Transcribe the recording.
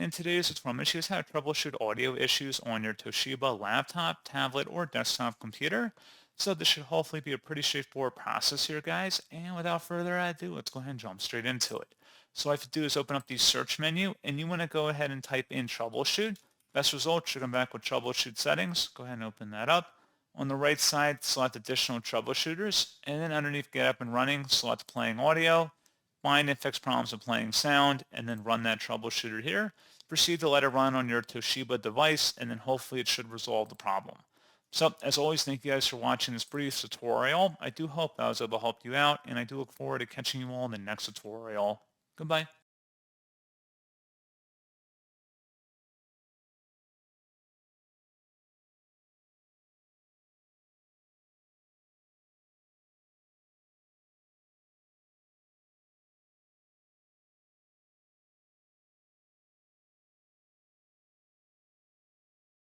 In today's tutorial, I'm going to show you how to troubleshoot audio issues on your Toshiba laptop, tablet, or desktop computer. So this should hopefully be a pretty straightforward process here, guys. And without further ado, let's go ahead and jump straight into it. So all I have to do is open up the search menu, and you want to go ahead and type in troubleshoot. Best result should come back with troubleshoot settings. Go ahead and open that up. On the right side, select additional troubleshooters, and then underneath get up and running, select playing audio. Find and fix problems with playing sound, and then run that troubleshooter here. Proceed to let it run on your Toshiba device, and then hopefully it should resolve the problem. So, as always, thank you guys for watching this brief tutorial. I do hope I was able to help you out, and I do look forward to catching you all in the next tutorial. Goodbye.